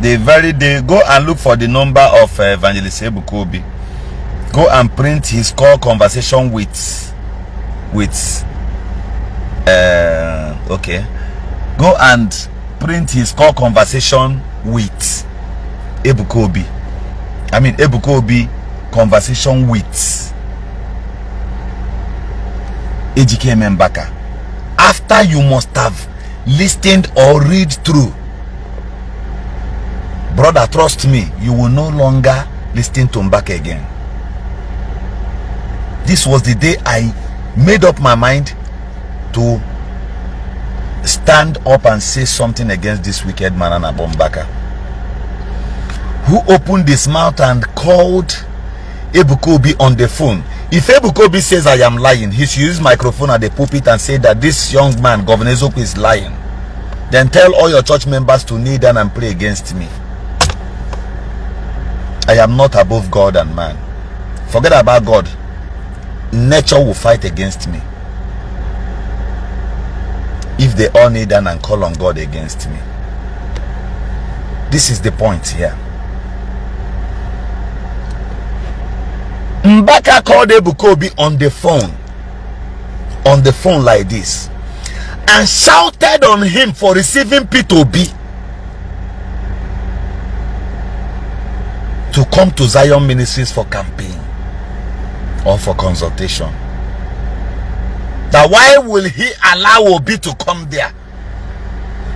the very day, go and look for the number of Evangelist Ebuka Obi. Go and print his call conversation with okay. Go and print his call conversation with Ebuka Obi. I mean Ebuka Obi conversation with Ejike Mbaka. After you must have listened or read through. Brother, trust me, you will no longer listen to Mbaka again. This was the day I made up my mind to stand up and say something against this wicked man and Mbaka, who opened his mouth and called Ebuka Obi on the phone. If Ebuka Obi says I am lying, he should use microphone at the pulpit and say that this young man, Governor Ezoku, is lying. Then tell all your church members to kneel down and pray against me. I am not above God and man. Forget about God. Nature will fight against me if they all kneel down and call on God against me. This is the point here. Mbaka called Ebuka Obi on the phone like this, and shouted on him for receiving P2B to come to Zion Ministries for campaign or for consultation. That why will he allow Obi to come there?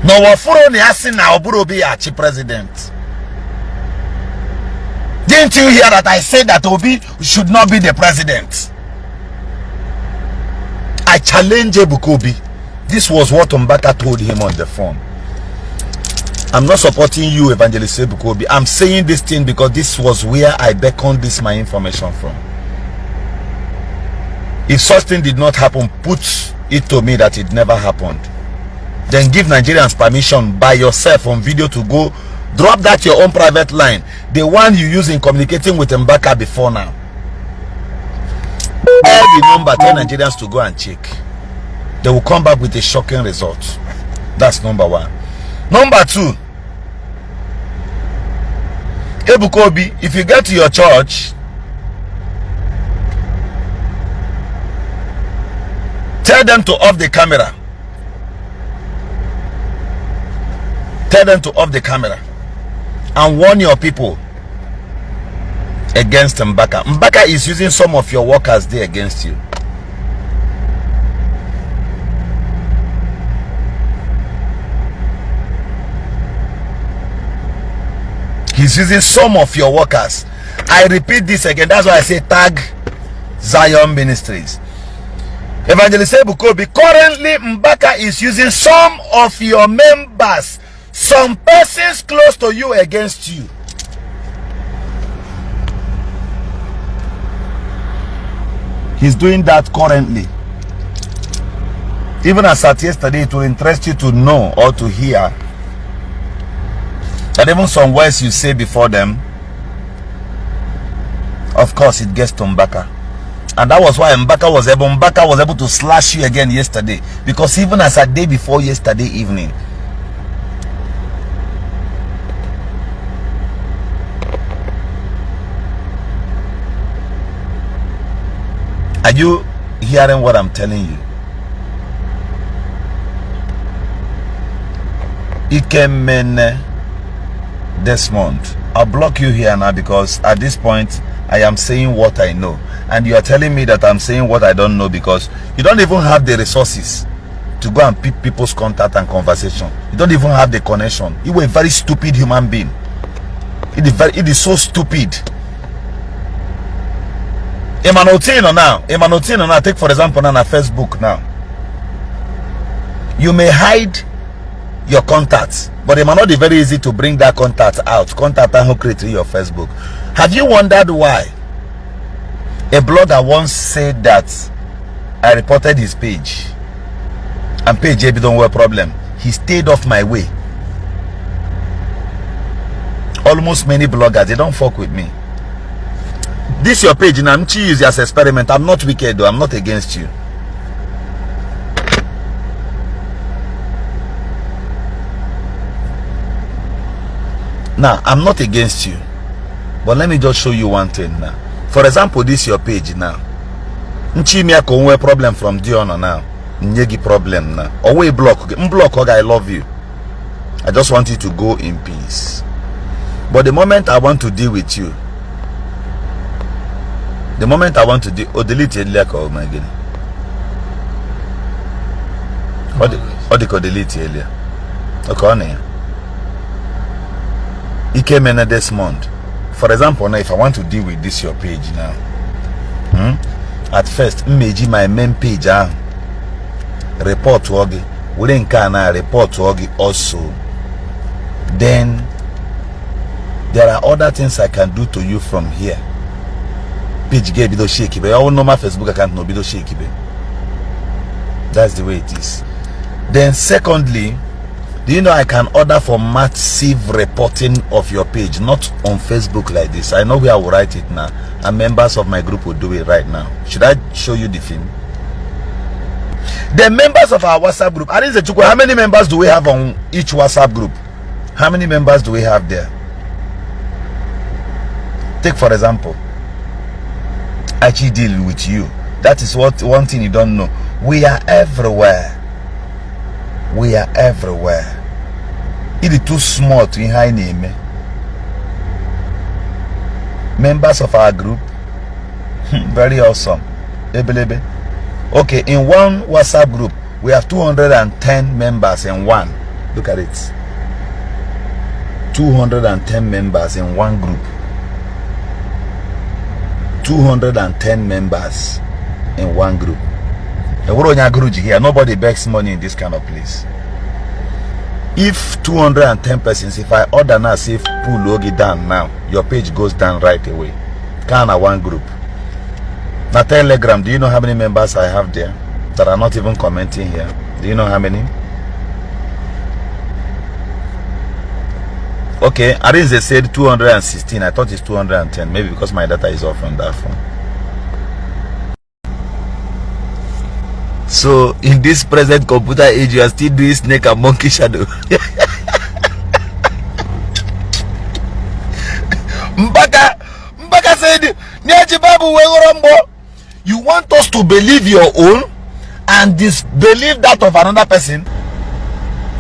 No, wafuro ni asina Oburu Obi achi president. Didn't you hear that I said that Obi should not be the president? I challenge Ebuka Obi. This was what Mbaka told him on the phone. I'm not supporting you, Evangelist Ebuka Obi. I'm saying this thing because this was where I beckoned this my information from. If such thing did not happen, put it to me that it never happened. Then give Nigerians permission by yourself on video to go drop that your own private line, the one you use in communicating with Mbaka before now. Every number, tell Nigerians to go and check. They will come back with a shocking result. That's number one. Number two, Ebuka Obi, if you get to your church, tell them to off the camera. Tell them to off the camera and warn your people against Mbaka. Mbaka is using some of your workers there against you. He's using some of your workers. I repeat this again. That's why I say tag Zion Ministries. Evangelist Ebuka Obi, currently Mbaka is using some of your members, some persons close to you, against you. He's doing that currently. Even as at yesterday, it will interest you to know or to hear that even some words you say before them, of course it gets to Mbaka. And that was why Mbaka was able to slash you again yesterday, because even as a day before yesterday evening, are you hearing what I'm telling you? Ikemene Desmond, I'll block you here now, because at this point I am saying what I know, and you are telling me that I'm saying what I don't know, because you don't even have the resources to go and pick people's contact and conversation. You don't even have the connection. You were a very stupid human being. It is so stupid. Emanotino now, take for example now on Facebook now. You may hide your contacts, but it might not be very easy to bring that contact out. Contact and who created your Facebook. Have you wondered why a blogger once said that I reported his page and page JB don't have a problem? He stayed off my way. Almost many bloggers, they don't fuck with me. This your page, and I'm use it as an experiment. I'm not wicked though, I'm not against you. Now, I'm not against you, but let me just show you one thing now. For example, this is your page now. Nchimia konwe problem from Diono now. Nyegi problem now. Away block. Mblock, I love you. I just want you to go in peace. But the moment I want to deal with you, the moment I want to deal, delete it like, oh my god. Or the delete earlier. Okay, on here. It came in this month. For example, now if I want to deal with this your page now, at first, my main page report to Ogi. We didn't can report to Ogi also. Then there are other things I can do to you from here. Page get video shaky, but I know my Facebook account no video shaky. That's the way it is. Then secondly, do you know I can order for massive reporting of your page, not on Facebook like this. I know where I will write it now, and members of my group will do it right now. Should I show you the film? The members of our WhatsApp group, how many members do we have on each WhatsApp group? How many members do we have there? Take for example, I actually deal with you. That is what one thing you don't know. We are everywhere. We are everywhere. It is too small to high name. Members of our group, very awesome. Okay, in one WhatsApp group, we have 210 members in one. Look at it. 210 members in one group. 210 members in one group. Here, nobody begs money in this kind of place. If 210 persons, if I order now, say pull Logi down now, your page goes down right away. Kind of one group. Now Telegram, do you know how many members I have there that are not even commenting here? Do you know how many? Okay, Arinze said 216. I thought it's 210, maybe because my data is off on that phone. So in this present computer age, you are still doing snake and monkey shadow. Mbaka said, you want us to believe your own and disbelieve that of another person?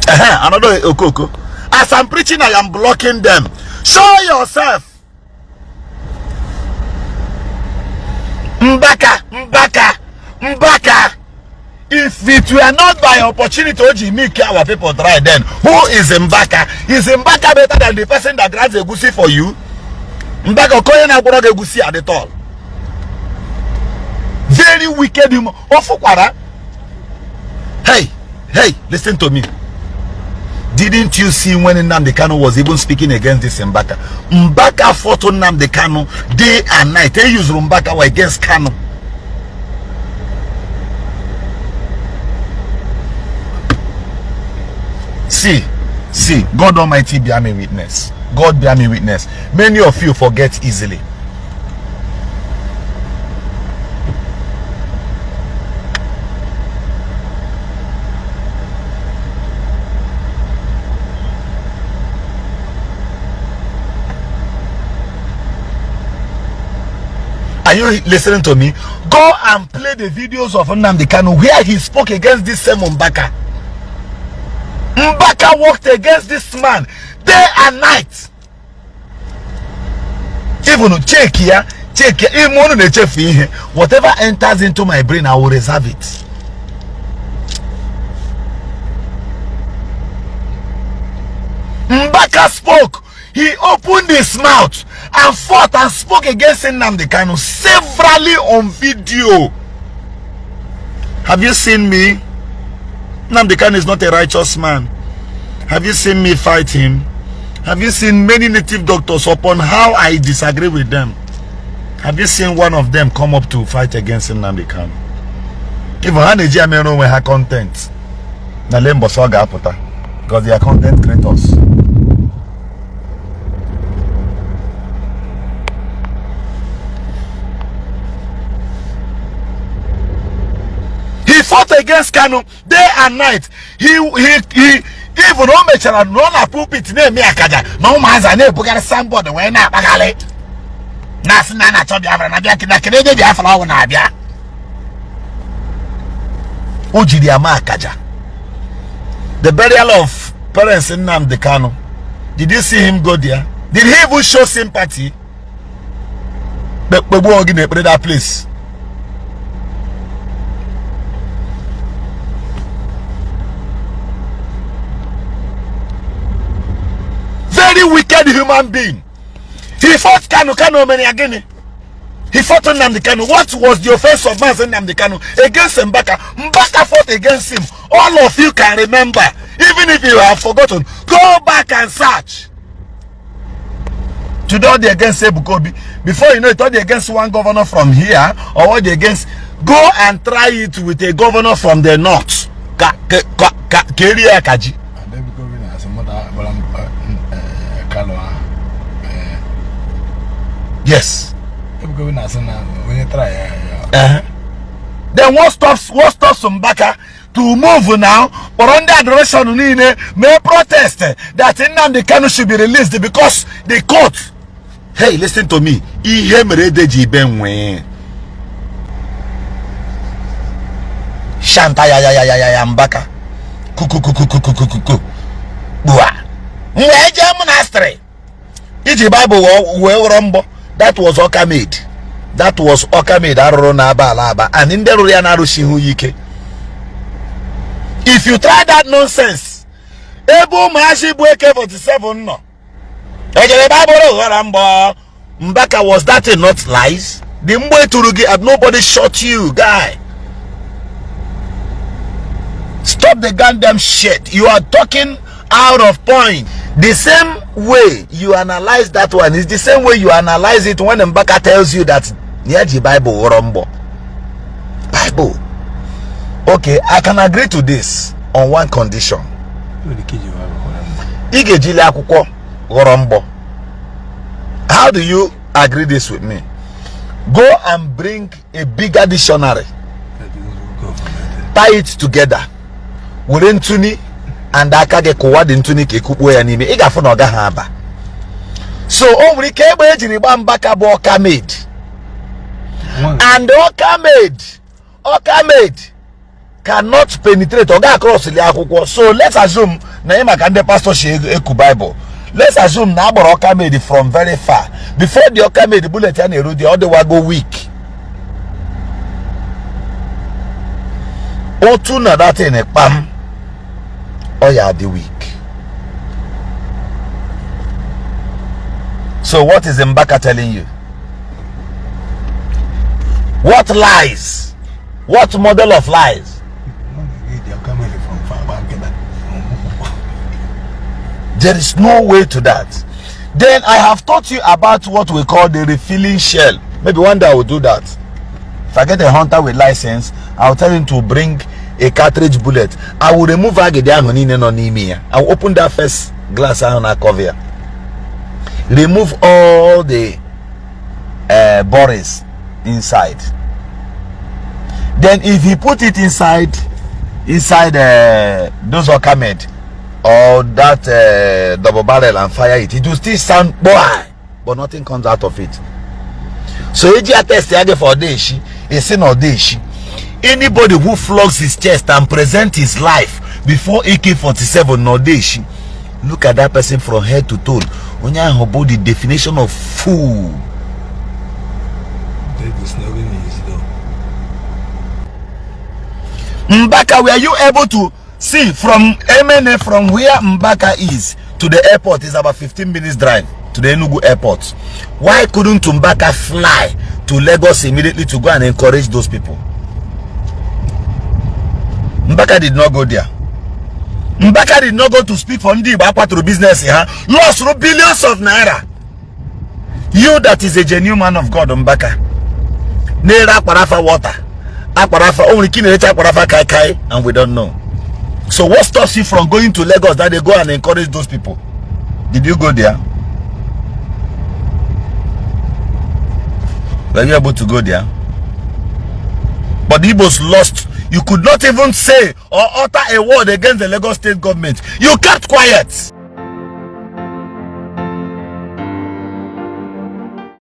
Another okoko. As I'm preaching, I am blocking them. Show yourself. Mbaka. If it were not by opportunity, Oji make our people dry, then who is Mbaka? Is Mbaka better than the person that grants a goosey for you? Mbaka koye na gura goosey at the all. Very wicked human. Hey, listen to me. Didn't you see when Nnamdi Kanu was even speaking against this Mbaka? Mbaka fought Nnamdi Kanu day and night. They used Mbaka against Kanu. See, God Almighty bear me witness. God bear me witness. Many of you forget easily. Are you listening to me? Go and play the videos of Nnamdi Kanu where he spoke against this same Mbaka. Mbaka worked against this man day and night. Even check here, whatever enters into my brain, I will reserve it. Mbaka spoke. He opened his mouth and fought and spoke against Nnamdi Kanu severally on video. Have you seen me? Nnamdi Kanu is not a righteous man. Have you seen me fight him? Have you seen many native doctors upon how I disagree with them? Have you seen one of them come up to fight against Nnamdi Kanu? Even Haneji Amero when her content. Na lembo Saga apota because they are content creators. He fought against Kanu day and night. Even no mechara no na pulpit na emi akaja no manza na ebugara somebody we na akpagali na sina na cho Biafra na bia kina kene Biafra wo na abia o jiri ama akaja. The burial of parents in Nnamdi Kanu, did you see him go there? Did he even show sympathy? That place. Very wicked human being. He fought Kanu many again. He fought Nnamdi Kanu. What was the offense of Nnamdi Kanu against Mbaka? Mbaka fought against him. All of you can remember. Even if you have forgotten, go back and search. To do the against Ebuka Obi. Before you know it, the against one governor from here, or what the against, go and try it with a governor from the north. Kaji. Yes. Then what stops Mbaka to move now, or under direction may protest that Nnamdi Kanu should be released because the court. Hey, listen to me. Shanta ya Mbaka. Kuku. Bua. Mweja monastery. Iji Bible we rombo. That was Okamade. That was Okamade aroro aba. And in the Rurianaru shihu yike. If you try that nonsense, Ebu Mashi Bueke 47 no. Mbaka, was that not lies? The Mwe Turugi had nobody shot you, guy. Stop the goddamn shit. You are talking out of point. The same way you analyze that one is the same way you analyze it when Mbaka tells you that Nyaji Bible Orombo. Bible. Okay, I can agree to this on one condition. How do you agree this with me? Go and bring a bigger dictionary. Tie it together. Tuni and Akage Kowad Tuni Kekupwe anime. Igafon Oga Haba. So only Kebe Jiribambaka Okamade. And Okamade cannot penetrate or go across the Akuko. So let's assume Naima can the pastor Eku Bible. Let's assume now Okamade from very far. Before the Okamade bullet and the other one go weak. Otuna that in a pam. Oh yeah, the weak. So what is Mbaka telling you? What lies? What model of lies? There is no way to that. Then I have taught you about what we call the refilling shell. Maybe one day I will do that. If I get a hunter with license, I will tell him to bring a cartridge bullet. I will remove I will open that first glass on a cover. Remove all the borings inside. Then if he put it inside those Okamade or that double barrel and fire it, it will still sound boy, but nothing comes out of it. So Ejike test for Deshi, a sin or Deshi. Anybody who flogs his chest and present his life before AK-47 no Deshi, look at that person from head to toe. When you have the definition of fool. Mbaka, were you able to see from MNA from where Mbaka is to the airport is about 15 minutes drive to the Enugu airport? Why couldn't Mbaka fly to Lagos immediately to go and encourage those people? Mbaka did not go there. Mbaka did not go to speak for Ndi Ibakwa through business here. Lost billions of naira. You that is a genuine man of God, Mbaka. Naira Parafa water. Akparafa only Akparafa kai, and we don't know. So what stops you from going to Lagos that they go and encourage those people? Did you go there? Were you able to go there? But the Igbos lost. You could not even say or utter a word against the Lagos state government. You kept quiet.